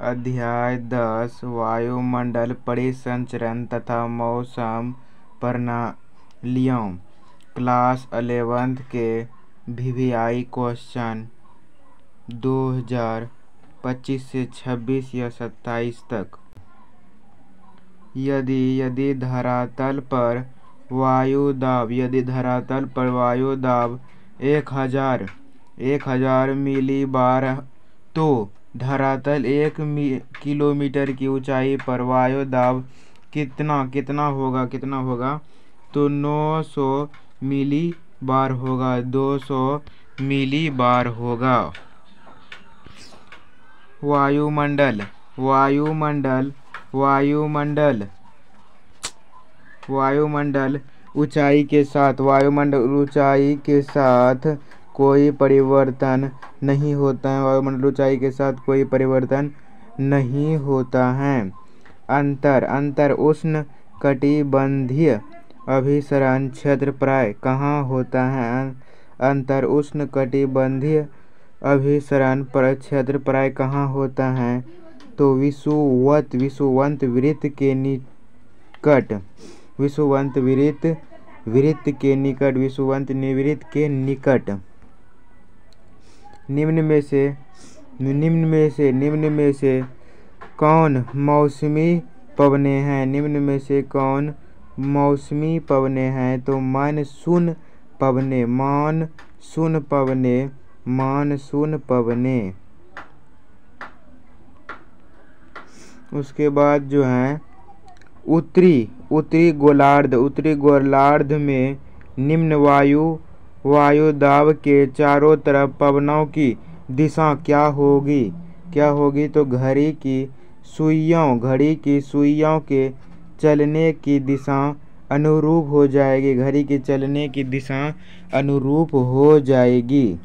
अध्याय 10 वायुमंडल परिसंचरण तथा मौसम प्रणालियों क्लास 11th के वीवीआई क्वेश्चन 2025 से 26 या 27 तक। यदि धरातल पर वायु दाब 1000 मिलीबार तो धरातल 1 किलोमीटर की ऊंचाई पर वायु दाब कितना होगा तो 900 मिलीबार होगा, 200 मिलीबार होगा। वायुमंडल ऊंचाई के साथ कोई परिवर्तन नहीं होता है। वायुमंडल ऊंचाई के साथ कोई परिवर्तन नहीं होता है। अंतर उष्ण कटिबंधीय अभिसरण क्षेत्र प्राय कहाँ होता है? अंतर उष्ण कटिबंधीय अभिसरण क्षेत्र प्राय कहाँ होता है? तो विषुवत वृत्त के निकट। विषुवत वृत्त के निकट। निम्न में से कौन मौसमी पवनें हैं? निम्न में से कौन मौसमी पवनें हैं? तो मानसून पवनें। उसके बाद जो है उत्तरी गोलार्ध में निम्न वायु दाब के चारों तरफ पवनों की दिशा क्या होगी? तो घड़ी की सुइयों के चलने की दिशा अनुरूप हो जाएगी। घड़ी के चलने की दिशा अनुरूप हो जाएगी।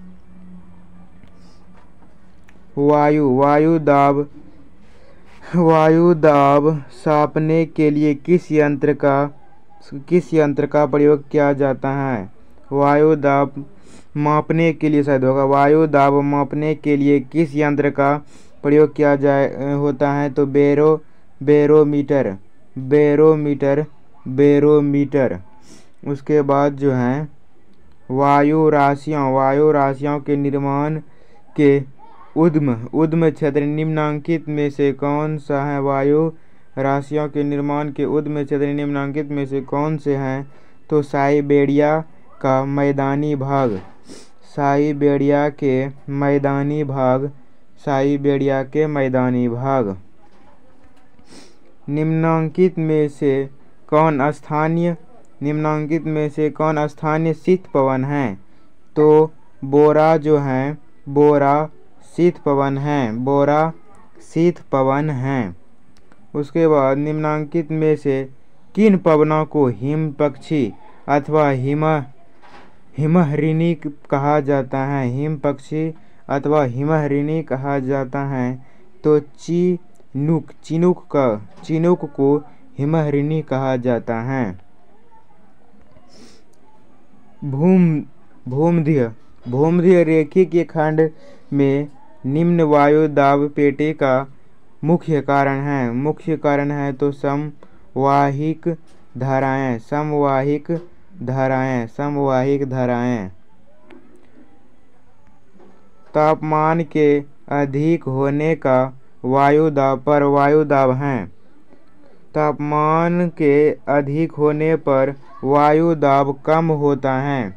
वायु दाब मापने के लिए किस यंत्र का प्रयोग किया जाता है? वायु दाब मापने के लिए वायु दाब मापने के लिए किस यंत्र का प्रयोग किया होता है? तो बैरोमीटर। उसके बाद जो है वायु राशियों के निर्माण के उद्गम क्षेत्र निम्नलिखित में से कौन सा है? वायु राशियों के निर्माण के उद्गम क्षेत्र निम्नलिखित में से कौन से हैं? तो साइबेरिया का मैदानी भाग। निम्नलिखित में से कौन स्थानीय शीत पवन है? तो बोरा शीत पवन है। उसके बाद निम्नलिखित में से किन पवनों को हिम पक्षी अथवा हिमहरिणी कहा जाता है? हिम पक्षी अथवा हिमहरिणी कहा जाता है। तो चिनूक को हिमहरिणी कहा जाता है। भूमध्य रेखीय खंड में निम्न वायु दाब पेटी का मुख्य कारण है तो समवाहिक धाराएं। तापमान के अधिक होने का वायु दाब है। तापमान के अधिक होने पर वायु दाब कम होता है।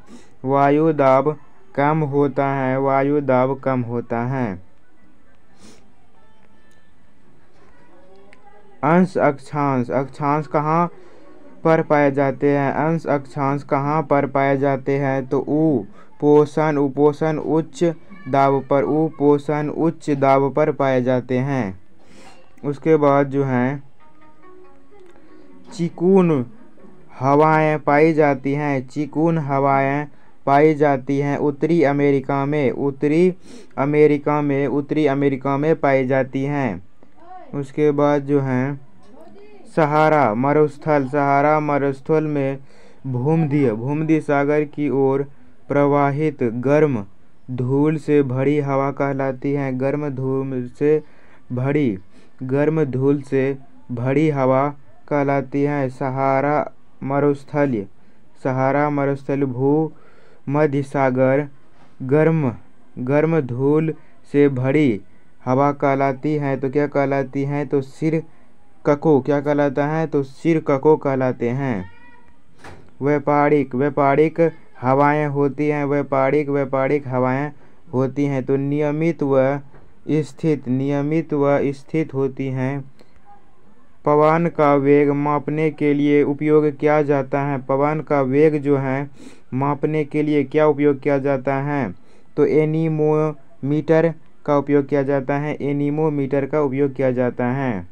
अंश अक्षांश कहाँ पर पाए जाते हैं? कहाँ पर पाए जाते हैं? तो उपोषण उच्च दाब पर पाए जाते हैं। उसके बाद जो है चिकून हवाएं पाई जाती हैं उत्तरी अमेरिका में पाई जाती हैं। उसके बाद जो है सहारा मरुस्थल में भूमध्य सागर की ओर प्रवाहित गर्म धूल से भरी हवा कहलाती है। गर्म धूल से भरी गर्म धूल से भरी हवा कहलाती है सहारा मरुस्थलीय। सहारा मरुस्थल भूमध्य सागर गर्म धूल से भरी हवा कहलाती है तो क्या कहलाती है तो सिर कको। क्या कहलाता है तो सिर कको कहलाते हैं। व्यापारिक हवाएं होती हैं। व्यापारिक हवाएं होती हैं तो नियमित व स्थित होती हैं। पवन का वेग मापने के लिए उपयोग किया जाता है। पवन का वेग जो है मापने के लिए क्या उपयोग किया जाता है तो एनीमोमीटर का उपयोग किया जाता है। एनीमोमीटर का उपयोग किया जाता है।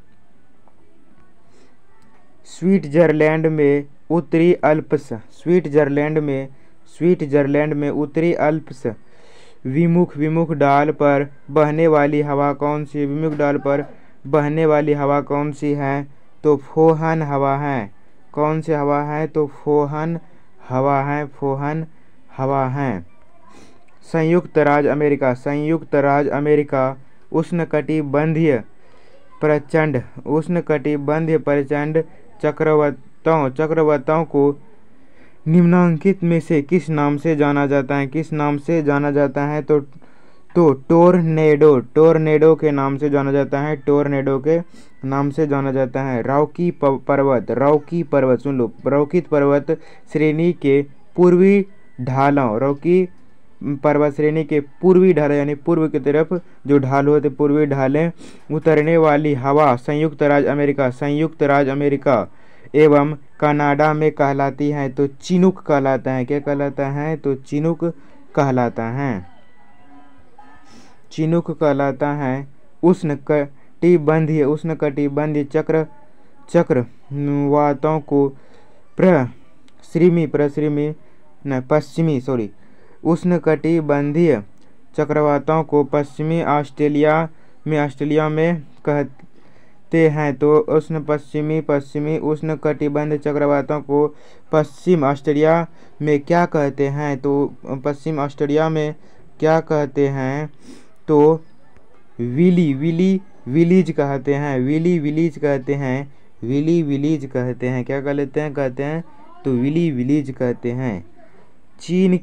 स्विट्जरलैंड में उत्तरी अल्प्स विमुख ढाल पर बहने वाली हवा कौन सी। विमुख ढाल पर बहने वाली हवा कौन सी है तो फोहन हवा है। कौन सी हवा है तो फोहन हवा है। संयुक्त राज्य अमेरिका उष्णकटिबंधीय प्रचंड चक्रवातों को निम्नलिखित में से किस नाम से जाना जाता है तो टोर्नेडो के नाम से जाना जाता है। रॉकी पर्वत सुन लो। रॉकी पर्वत श्रेणी के पूर्वी ढालों यानी पूर्व की तरफ जो ढाल होते पूर्वी ढालें उतरने वाली हवा संयुक्त राज्य अमेरिका एवं कनाडा में कहलाती है तो चिनूक कहलाता है। क्या कहलाता है तो चिनूक कहलाता है। उष्णकटिबंधीय चक्रवातों को उष्णकटिबंधीय चक्रवातों को पश्चिमी ऑस्ट्रेलिया में कहते हैं तो पश्चिमी उष्णकटिबंधीय चक्रवातों को पश्चिम ऑस्ट्रेलिया में क्या कहते हैं तो पश्चिम ऑस्ट्रेलिया में क्या कहते हैं तो विलीज कहते हैं। क्या कहते हैं तो विलीज कहते हैं। चीन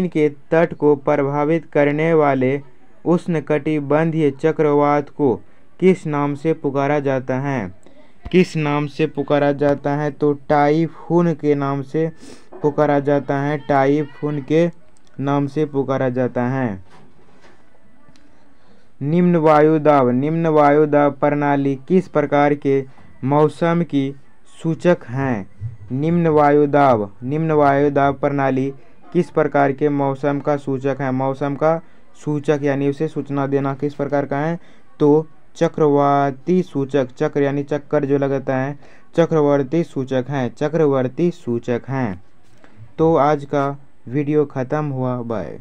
के तट को प्रभावित करने वाले उष्णकटिबंधीय चक्रवात को किस नाम से पुकारा जाता है तो टाइफून के नाम से पुकारा जाता है। निम्न वायुदाब प्रणाली किस प्रकार के मौसम की सूचक है। निम्न वायुदाब प्रणाली किस प्रकार के मौसम का सूचक है। मौसम का सूचक यानी उसे सूचना देना किस प्रकार का है तो चक्रवर्ती सूचक हैं। तो आज का वीडियो ख़त्म हुआ। बाय।